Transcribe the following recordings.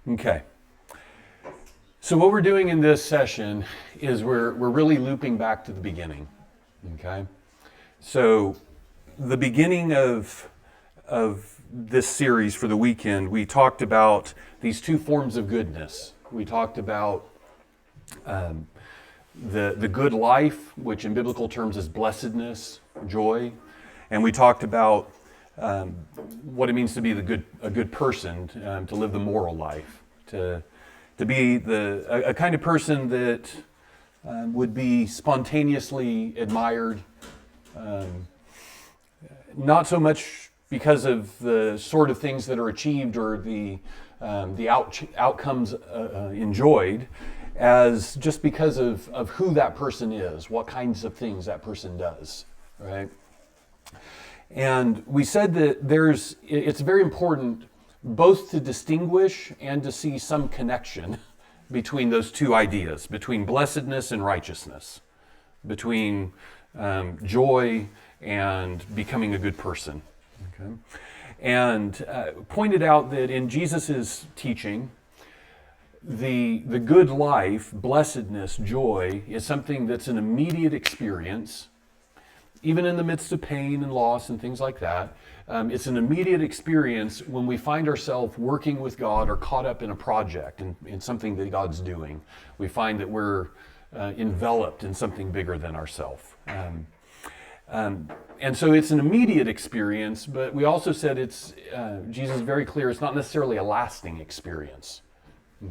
Okay. So what we're doing in this session is we're really looping back to the beginning. Okay. So the beginning of this series for the weekend, we talked about these two forms of goodness. We talked about the good life, which in biblical terms is blessedness, joy, and we talked about what it means to be a good person, to live the moral life, to be a kind of person that would be spontaneously admired, not so much because of the sort of things that are achieved or the outcomes enjoyed, as just because of who that person is, what kinds of things that person does, right? And we said that it's very important both to distinguish and to see some connection between those two ideas, between blessedness and righteousness, between joy and becoming a good person. Okay? And pointed out that in Jesus' teaching, the good life, blessedness, joy, is something that's an immediate experience, even in the midst of pain and loss and things like that. It's an immediate experience when we find ourselves working with God or caught up in a project, in something that God's doing. We find that we're enveloped in something bigger than ourselves. And so it's an immediate experience, but we also said Jesus is very clear, it's not necessarily a lasting experience.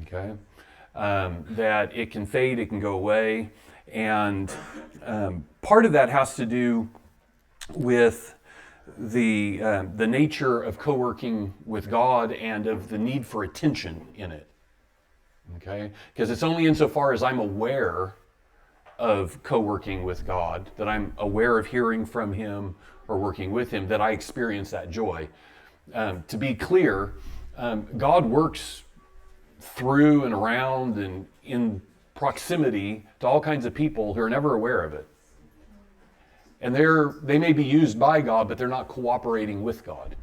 Okay? That it can fade, it can go away. And part of that has to do with the nature of co-working with God and of the need for attention in it. Okay? Because it's only insofar as I'm aware of co-working with God, that I'm aware of hearing from Him or working with Him, that I experience that joy. To be clear, God works through and around and in proximity to all kinds of people who are never aware of it. And they may be used by God, but they're not cooperating with God.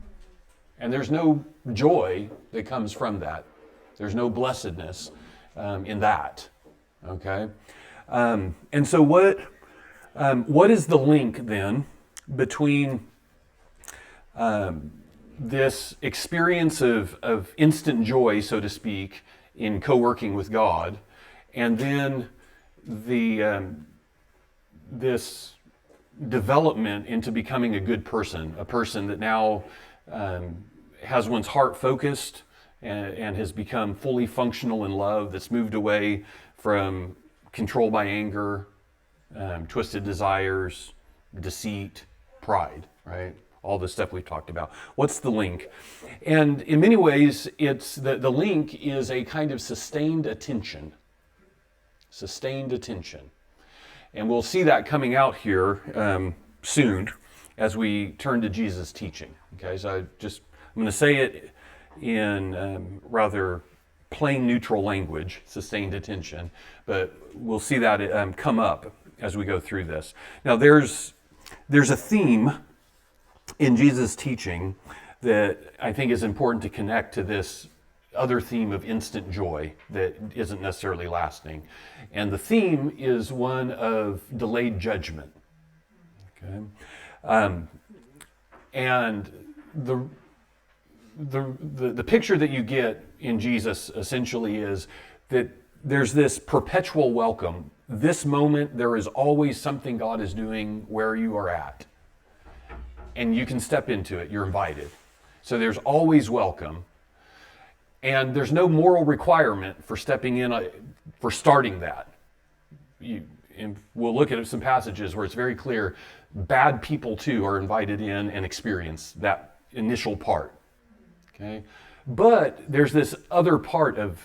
And there's no joy that comes from that. There's no blessedness in that. Okay? And so what is the link then between this experience of instant joy, so to speak, in co-working with God, and then this development into becoming a good person, a person that now has one's heart focused and has become fully functional in love, that's moved away from control by anger, twisted desires, deceit, pride, right? All the stuff we've talked about. What's the link? And in many ways, it's the link is a kind of sustained attention. Sustained attention. And we'll see that coming out here soon as we turn to Jesus' teaching. Okay, so I'm going to say it in rather plain neutral language, sustained attention, but we'll see that come up as we go through this. Now there's a theme in Jesus' teaching that I think is important to connect to this other theme of instant joy that isn't necessarily lasting. And the theme is one of delayed judgment. Okay? And the picture that you get in Jesus essentially is that there's this perpetual welcome. This moment, there is always something God is doing where you are at. And you can step into it, you're invited. So there's always welcome. And there's no moral requirement for stepping in, for starting that. And we'll look at some passages where it's very clear, bad people too are invited in and experience that initial part. Okay? But there's this other part of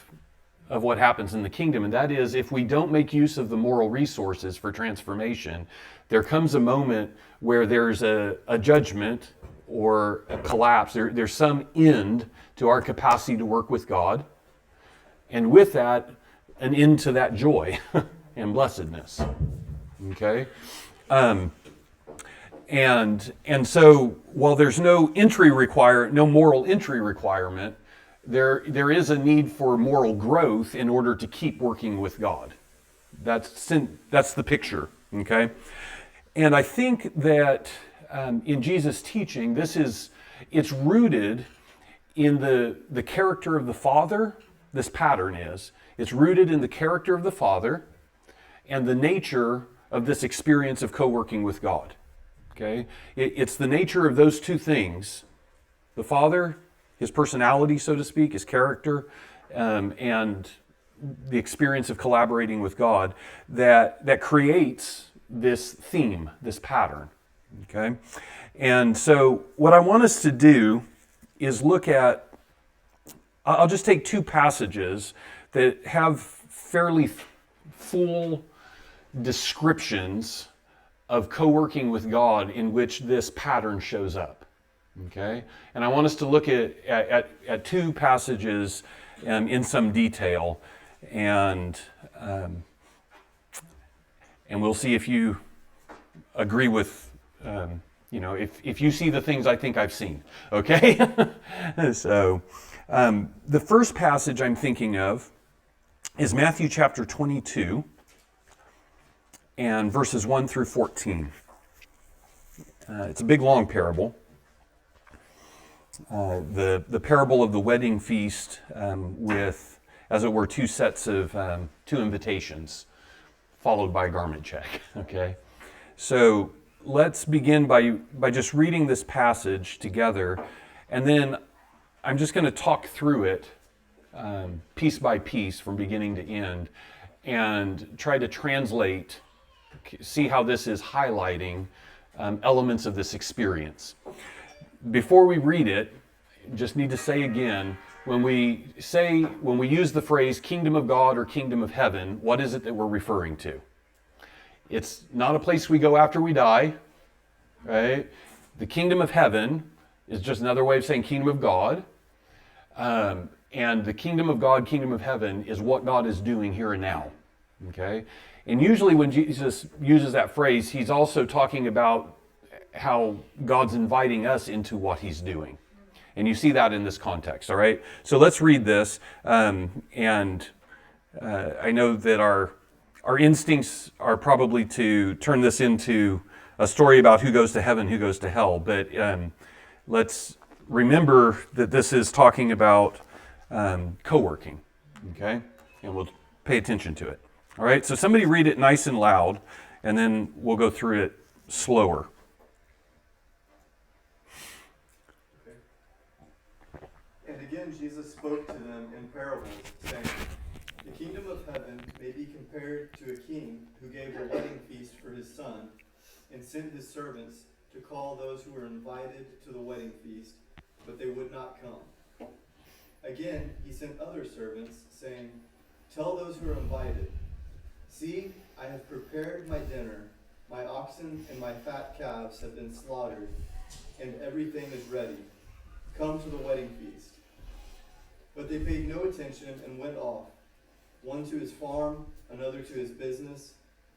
what happens in the kingdom, and that is if we don't make use of the moral resources for transformation, there comes a moment where there's a judgment or a collapse. There's some end to our capacity to work with God, and with that, an end to that joy and blessedness. Okay? And so while there's no moral entry requirement, there is a need for moral growth in order to keep working with God. That's the picture, okay? And I think that in Jesus' teaching, it's rooted in the character of the Father. This pattern is. It's rooted in the character of the Father and the nature of this experience of co-working with God. Okay? It's the nature of those two things. The Father, his personality, so to speak, his character, and the experience of collaborating with God that creates this theme, this pattern. Okay? And so what I want us to do is look at, I'll just take two passages that have fairly full descriptions of co-working with God in which this pattern shows up. Okay? And I want us to look at two passages in some detail, and we'll see if you agree with, if you see the things I think I've seen. Okay? So, the first passage I'm thinking of is Matthew chapter 22 and verses 1 through 14. It's a big, long parable. The parable of the wedding feast with, as it were, two sets of two invitations, followed by a garment check. Okay, so let's begin by just reading this passage together, and then I'm just going to talk through it piece by piece from beginning to end, and try to translate, see how this is highlighting elements of this experience. Before we read it, just need to say again, when we use the phrase kingdom of God or kingdom of heaven, what is it that we're referring to? It's not a place we go after we die, right? The kingdom of heaven is just another way of saying kingdom of God. And the kingdom of God, kingdom of heaven is what God is doing here and now, okay? And usually when Jesus uses that phrase, he's also talking about how God's inviting us into what he's doing. And you see that in this context, all right? So let's read this. I know that our instincts are probably to turn this into a story about who goes to heaven, who goes to hell. But let's remember that this is talking about co-working, okay? And we'll pay attention to it. All right, so somebody read it nice and loud, and then we'll go through it slower. And again, Jesus spoke to them in parables, saying, "The kingdom of heaven may be compared to a king who gave a wedding feast for his son, and sent his servants to call those who were invited to the wedding feast, but they would not come. Again, he sent other servants, saying, 'Tell those who are invited, see, I have prepared my dinner. My oxen and my fat calves have been slaughtered, and everything is ready. Come to the wedding feast.' But they paid no attention and went off, one to his farm, another to his business,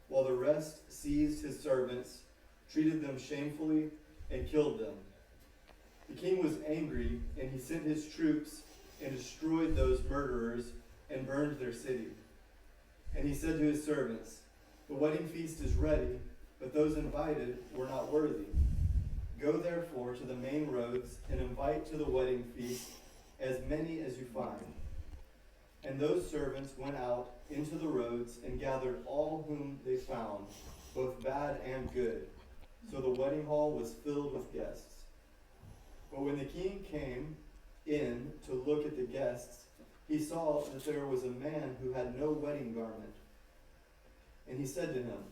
while the rest seized his servants, treated them shamefully, and killed them. The king was angry, and he sent his troops and destroyed those murderers and burned their city. And he said to his servants, 'The wedding feast is ready, but those invited were not worthy. Go therefore to the main roads and invite to the wedding feast as many as you find.' And those servants went out into the roads and gathered all whom they found, both bad and good. So the wedding hall was filled with guests. But when the king came in to look at the guests, he saw that there was a man who had no wedding garment. And he said to him,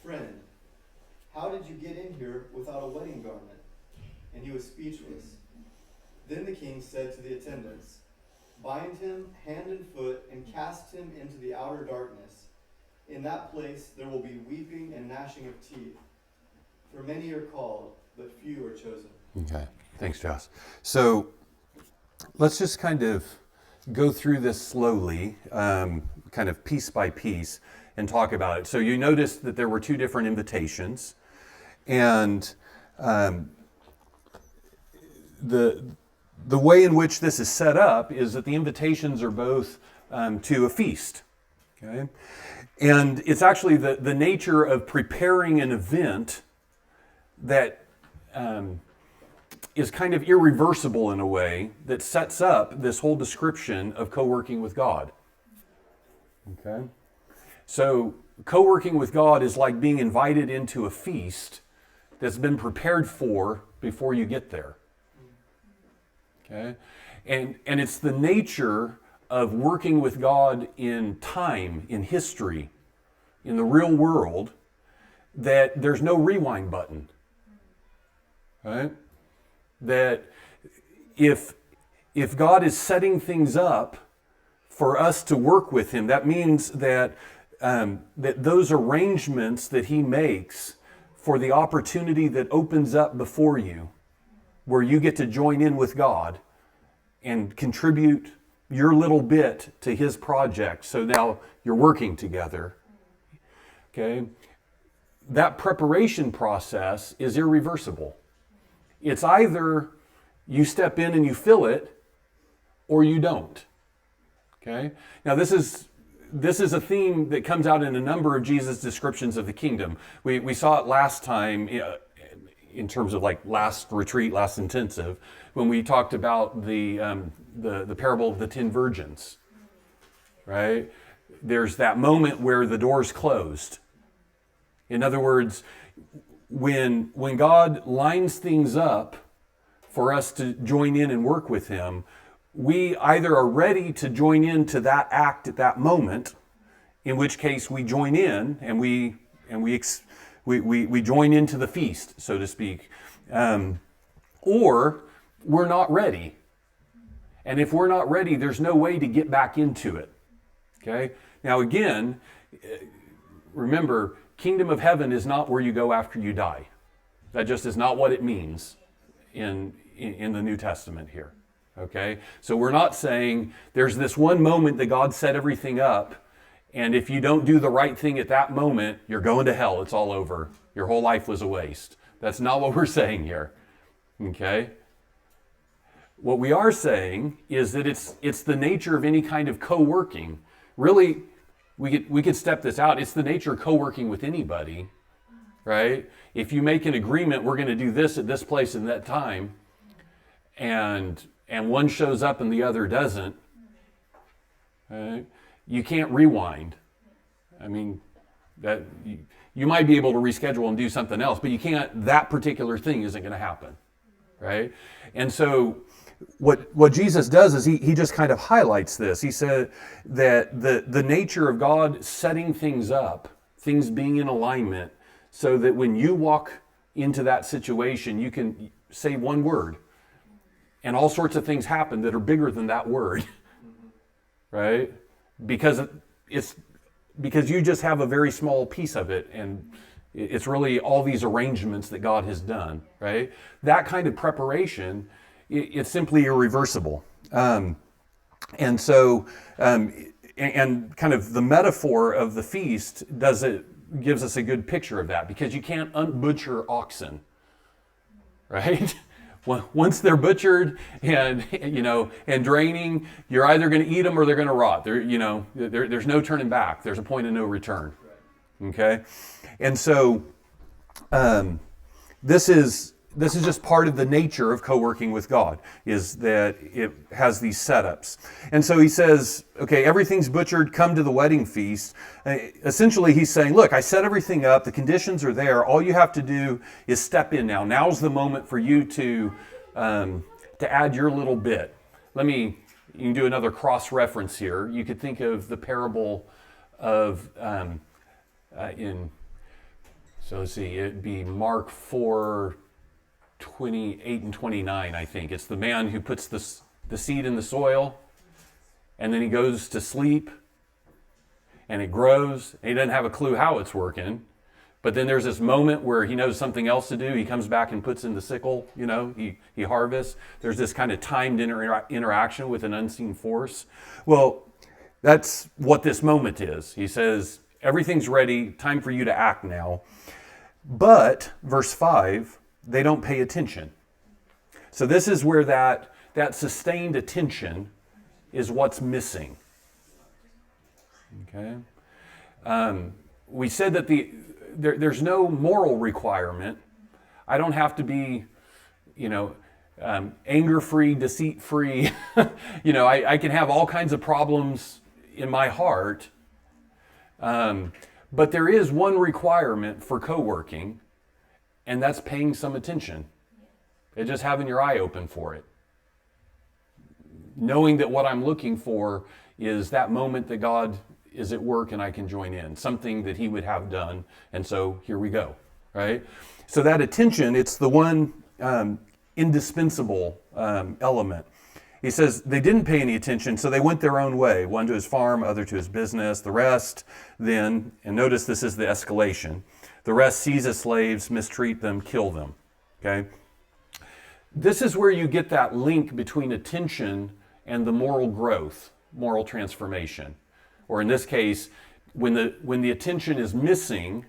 'Friend, how did you get in here without a wedding garment?' And he was speechless. Then the king said to the attendants, 'Bind him hand and foot and cast him into the outer darkness. In that place there will be weeping and gnashing of teeth. For many are called, but few are chosen.'" Okay, thanks, Josh. So let's just kind of go through this slowly, kind of piece by piece, and talk about it. So you noticed that there were two different invitations, and the way in which this is set up is that the invitations are both to a feast. Okay? And it's actually the nature of preparing an event that is kind of irreversible in a way that sets up this whole description of co-working with God. Okay? So co-working with God is like being invited into a feast that's been prepared for before you get there. Okay? And it's the nature of working with God in time, in history, in the real world, that there's no rewind button. Right? That if God is setting things up for us to work with him, that means that that those arrangements that he makes for the opportunity that opens up before you, where you get to join in with God and contribute your little bit to his project, so now you're working together. Okay? That preparation process is irreversible. It's either you step in and you fill it, or you don't. Okay? Now this is a theme that comes out in a number of Jesus' descriptions of the kingdom. We saw it last time in terms of like last retreat, last intensive, when we talked about the parable of the 10 virgins. Right? There's that moment where the door's closed. In other words, when God lines things up for us to join in and work with him, we either are ready to join into that act at that moment, in which case we join in and we join into the feast, so to speak, or we're not ready. And if we're not ready, there's no way to get back into it. Okay? Now again, remember, kingdom of heaven is not where you go after you die. That just is not what it means in the New Testament here. Okay? So we're not saying there's this one moment that God set everything up, and if you don't do the right thing at that moment, you're going to hell. It's all over. Your whole life was a waste. That's not what we're saying here. Okay? What we are saying is that it's the nature of any kind of co-working. Really, we could step this out. It's the nature of co-working with anybody, right? If you make an agreement, we're going to do this at this place and that time, and one shows up and the other doesn't, right? You can't rewind. I mean, that you might be able to reschedule and do something else, but you can't. That particular thing isn't going to happen, right? And so what Jesus does is he just kind of highlights this. He said that the nature of God setting things up, things being in alignment, so that when you walk into that situation, you can say one word, and all sorts of things happen that are bigger than that word, right? Because you just have a very small piece of it, and it's really all these arrangements that God has done, right? That kind of preparation, it's simply irreversible. And kind of the metaphor of the feast gives us a good picture of that, because you can't unbutcher oxen, right? Once they're butchered and draining, you're either going to eat them or they're going to rot. There's no turning back. There's a point of no return. Okay, and so this is just part of the nature of co-working with God, is that it has these setups. And so he says, okay, everything's butchered, come to the wedding feast. Essentially, he's saying, look, I set everything up, the conditions are there, all you have to do is step in now. Now's the moment for you to add your little bit. You can do another cross-reference here. You could think of the parable of, it'd be Mark 4:28 and 29, I think. It's the man who puts the seed in the soil, and then he goes to sleep, and it grows, and he doesn't have a clue how it's working. But then there's this moment where he knows something else to do. He comes back and puts in the sickle, he harvests. There's this kind of timed interaction with an unseen force. Well, that's what this moment is. He says, everything's ready, time for you to act now. But, verse 5, they don't pay attention. So this is where that that sustained attention is what's missing. Okay? We said that there's no moral requirement. I don't have to be, anger-free, deceit-free. I can have all kinds of problems in my heart. But there is one requirement for co-working, and that's paying some attention. It's just having your eye open for it. Knowing that what I'm looking for is that moment that God is at work and I can join in. Something that he would have done. And so here we go, right? So that attention, it's the one indispensable element. He says they didn't pay any attention, so they went their own way. One to his farm, other to his business. The rest then, and notice this is the escalation, the rest seize his slaves, mistreat them, kill them. Okay? This is where you get that link between attention and the moral growth, moral transformation. Or in this case, when the attention is missing,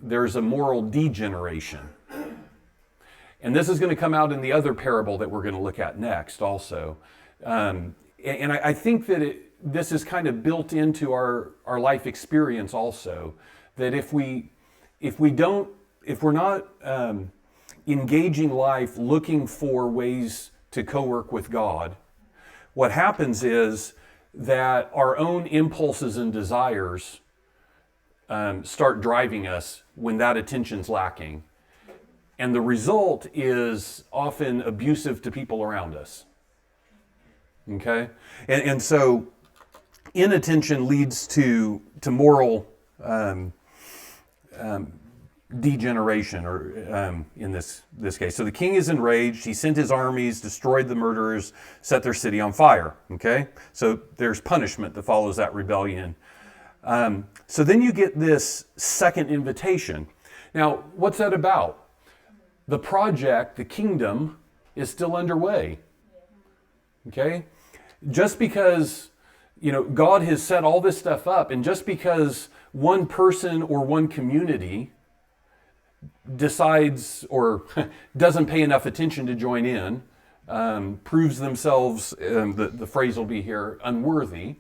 there's a moral degeneration. And this is going to come out in the other parable that we're going to look at next also. And I think that this is kind of built into our life experience also, that if we're not engaging life looking for ways to co-work with God, what happens is that our own impulses and desires start driving us when that attention's lacking. And the result is often abusive to people around us. Okay? And so inattention leads to moral degeneration, or in this case. So the king is enraged. He sent his armies, destroyed the murderers, set their city on fire. Okay? So there's punishment that follows that rebellion. So then you get this second invitation. Now, what's that about? The project, the kingdom, is still underway. Okay? Just because, God has set all this stuff up, and just because one person or one community decides or doesn't pay enough attention to join in, proves themselves, the phrase will be here, unworthy,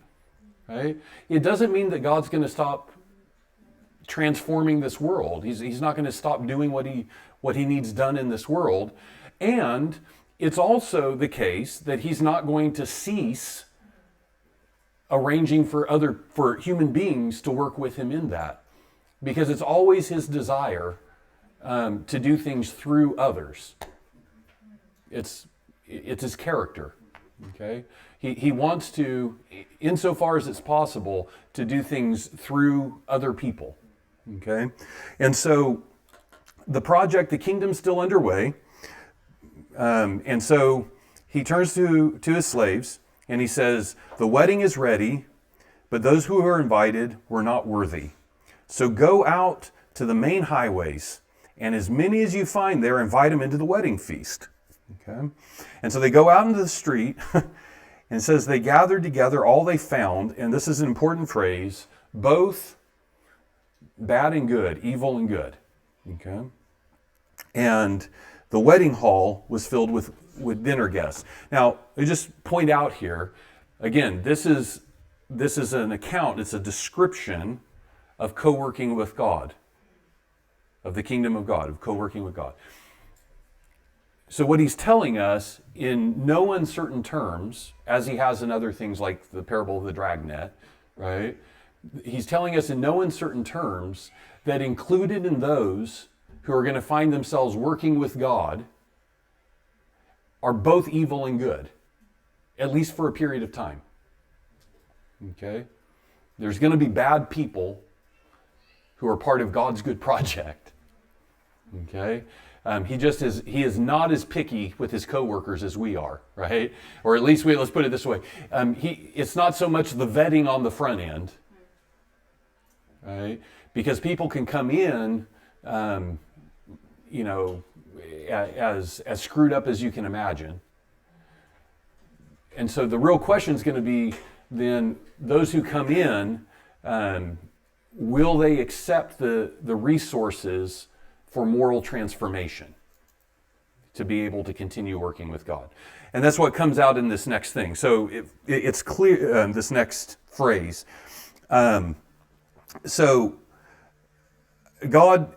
right? It doesn't mean that God's going to stop transforming this world. He's not going to stop doing what he needs done in this world. And it's also the case that he's not going to cease arranging for human beings to work with him in that, because it's always his desire to do things through others. It's his character. Okay, he wants to, insofar as it's possible, to do things through other people. Okay, and so the project, the kingdom's still underway, and so he turns to his slaves and he says, "The wedding is ready, but those who are invited were not worthy. So go out to the main highways, and as many as you find there, invite them into the wedding feast." Okay, and so they go out into the street, and it says they gathered together all they found, and this is an important phrase, both bad and good, evil and good. Okay, and the wedding hall was filled with dinner guests. Now, I just point out here, again, this is an account, it's a description of co-working with God, of the kingdom of God, of co-working with God. So what he's telling us in no uncertain terms, as he has in other things like the parable of the dragnet, right? He's telling us in no uncertain terms that included in those who are going to find themselves working with God are both evil and good, at least for a period of time. Okay? There's going to be bad people who are part of God's good project. Okay? He is not as picky with his coworkers as we are, right? Or at least let's put it this way. It's not so much the vetting on the front end, right? Because people can come in, as screwed up as you can imagine. And so the real question is going to be then those who come in, will they accept the resources for moral transformation to be able to continue working with God? And that's what comes out in this next thing. So it's clear, this next phrase. So God,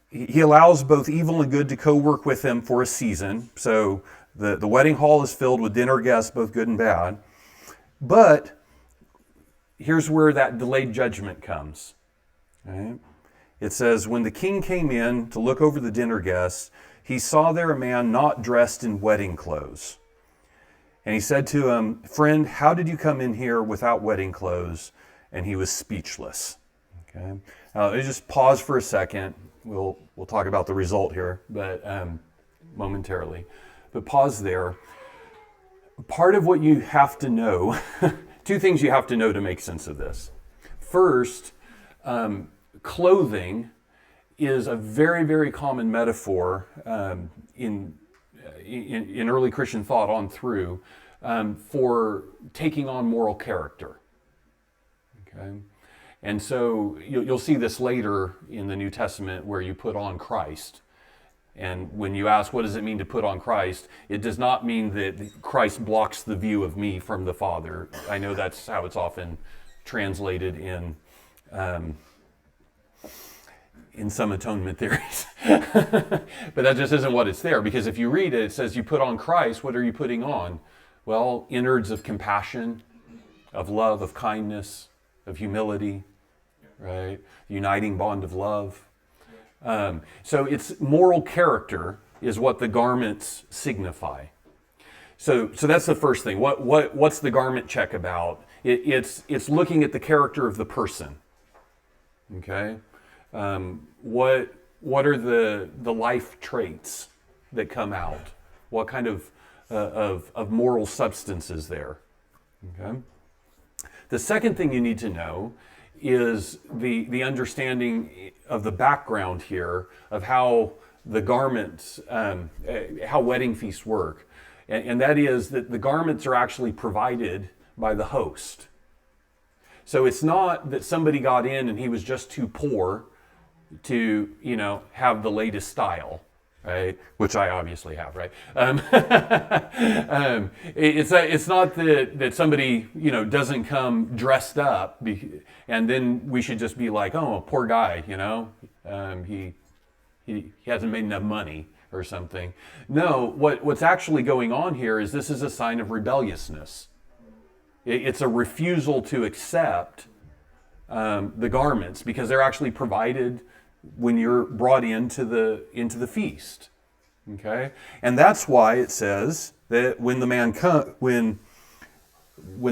he allows both evil and good to co-work with him for a season. So the wedding hall is filled with dinner guests, both good and bad. But here's where that delayed judgment comes. Right? It says, when the king came in to look over the dinner guests, he saw there a man not dressed in wedding clothes. And he said to him, friend, how did you come in here without wedding clothes? And he was speechless. Okay. Let me just pause for a second. We'll talk about the result here, but momentarily. But pause there. Part of what you have to know, two things you have to know to make sense of this. First, clothing is a very, very common metaphor in early Christian thought on through for taking on moral character. Okay, and so you'll see this later in the New Testament where you put on Christ. And when you ask, what does it mean to put on Christ? It does not mean that Christ blocks the view of me from the Father. I know that's how it's often translated in some atonement theories. But that just isn't what it's there. Because if you read it, it says you put on Christ, what are you putting on? Well, innards of compassion, of love, of kindness, of humility, right? Uniting bond of love. So it's moral character is what the garments signify. So that's the first thing. What's the garment check about? It's looking at the character of the person. Okay, what are the life traits that come out? What kind of moral substance is there? Okay. The second thing you need to know is the understanding of the background here of how the garments, how wedding feasts work. And that is that the garments are actually provided by the host. So it's not that somebody got in and he was just too poor to, have the latest style, right? Which I obviously have, right? It's not that somebody, doesn't come dressed up and then we should just be like, oh, poor guy, he hasn't made enough money or something. No, what's actually going on here is this is a sign of rebelliousness. It's a refusal to accept the garments because they're actually provided when you're brought into the feast. Okay, and that's why it says that when the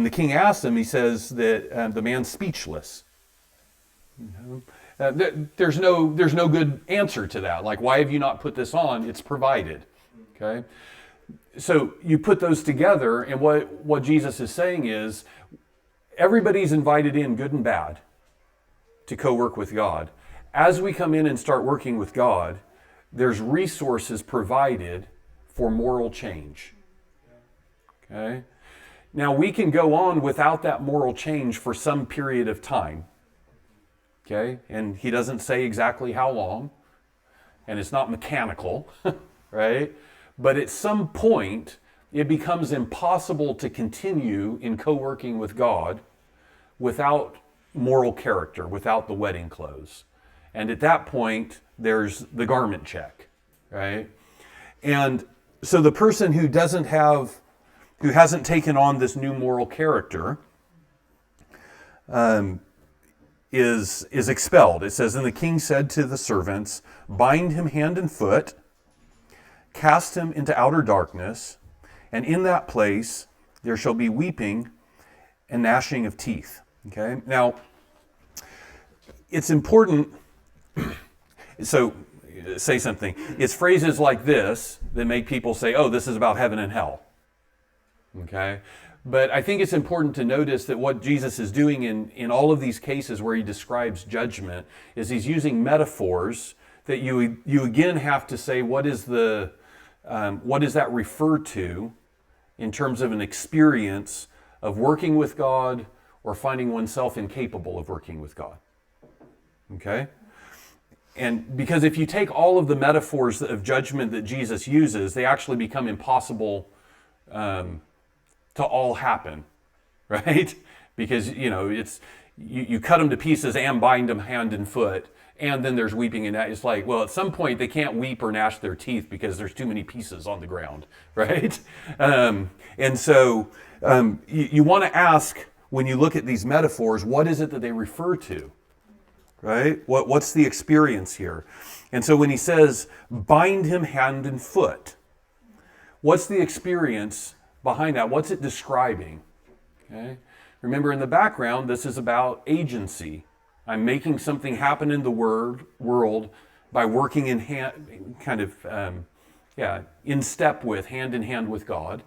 king asks him, he says that the man's speechless. There's no good answer to that. Like, why have you not put this on? It's provided. Okay. So you put those together, and what Jesus is saying is everybody's invited in, good and bad, to co-work with God. As we come in and start working with God, there's resources provided for moral change. Okay? Now, we can go on without that moral change for some period of time. Okay? And he doesn't say exactly how long, and it's not mechanical, right? But at some point, it becomes impossible to continue in co-working with God without moral character, without the wedding clothes. And at that point, there's the garment check, right? And so the person who hasn't taken on this new moral character is expelled. It says, and the king said to the servants, bind him hand and foot, cast him into outer darkness, and in that place there shall be weeping and gnashing of teeth. Okay? Now, it's important, so say something. It's phrases like this that make people say, oh, this is about heaven and hell. Okay? But I think it's important to notice that what Jesus is doing in all of these cases where he describes judgment is he's using metaphors that you again have to say, what does that refer to in terms of an experience of working with God or finding oneself incapable of working with God? Okay? And because if you take all of the metaphors of judgment that Jesus uses, they actually become impossible to all happen, right? Because, you cut them to pieces and bind them hand and foot, and then there's weeping and it's like, well, at some point they can't weep or gnash their teeth because there's too many pieces on the ground, right? And so you want to ask, when you look at these metaphors, what is it that they refer to, right? What's the experience here? And so when he says, bind him hand and foot, what's the experience behind that? What's it describing? Okay. Remember, in the background, this is about agency. I'm making something happen in the world by working in in step with, hand in hand with God.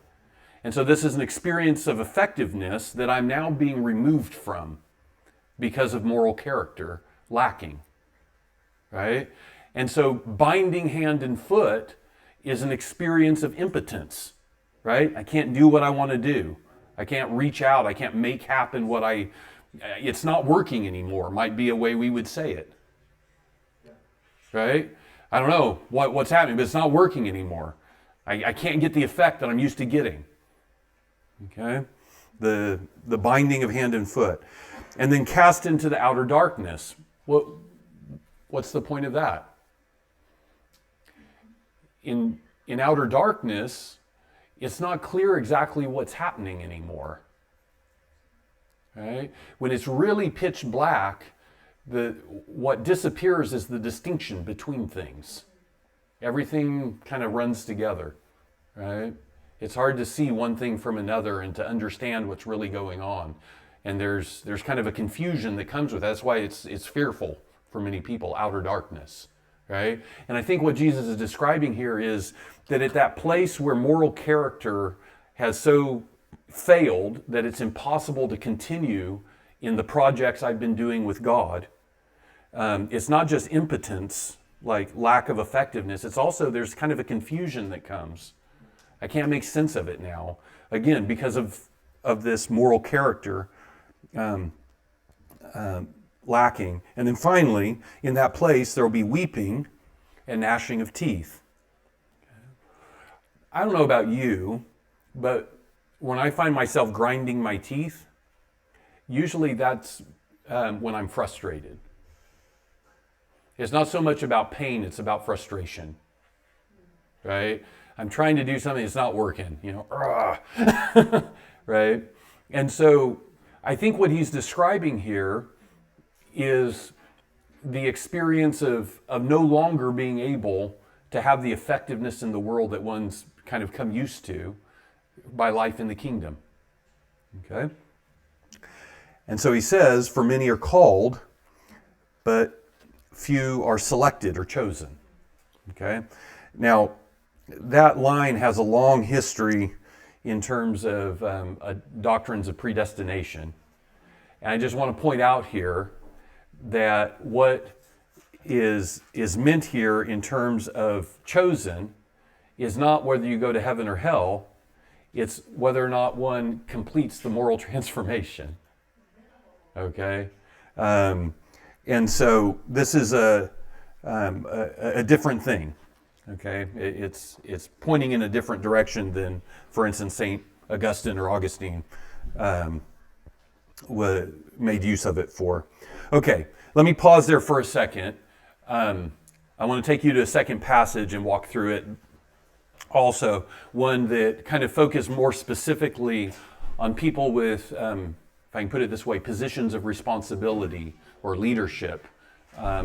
And so this is an experience of effectiveness that I'm now being removed from because of moral character lacking, right? And so binding hand and foot is an experience of impotence, right? I can't do what I want to do. I can't reach out. I can't make happen it's not working anymore, might be a way we would say it, right? I don't know what's happening, but it's not working anymore. I can't get the effect that I'm used to getting, okay? The binding of hand and foot. And then cast into the outer darkness. What's the point of that? In outer darkness, it's not clear exactly what's happening anymore. Right? When it's really pitch black, what disappears is the distinction between things. Everything kind of runs together, right? It's hard to see one thing from another and to understand what's really going on. And there's kind of a confusion that comes with that. That's why it's fearful for many people, outer darkness, right? And I think what Jesus is describing here is that at that place where moral character has so failed that it's impossible to continue in the projects I've been doing with God, it's not just impotence, like lack of effectiveness. It's also, there's kind of a confusion that comes. I can't make sense of it now. Again, because of this moral character lacking. And then finally, in that place, there will be weeping and gnashing of teeth. I don't know about you, but when I find myself grinding my teeth, usually that's when I'm frustrated. It's not so much about pain, it's about frustration, right? I'm trying to do something, it's not working, right? And so I think what he's describing here is the experience of no longer being able to have the effectiveness in the world that one's kind of come used to by life in the kingdom. Okay? And so he says, for many are called, but few are selected or chosen. Okay? Now, that line has a long history in terms of doctrines of predestination. And I just want to point out here that what is meant here in terms of chosen is not whether you go to heaven or hell, it's whether or not one completes the moral transformation. Okay? And so this is a different thing. Okay? It's pointing in a different direction than, for instance, St. Augustine or Augustine made use of it for. Okay, let me pause there for a second. I want to take you to a second passage and walk through it. Also, one that kind of focused more specifically on people with, if I can put it this way, positions of responsibility or leadership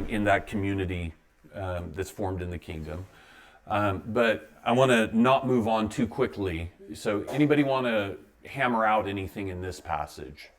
in that community that's formed in the kingdom. But I want to not move on too quickly. So anybody want to hammer out anything in this passage?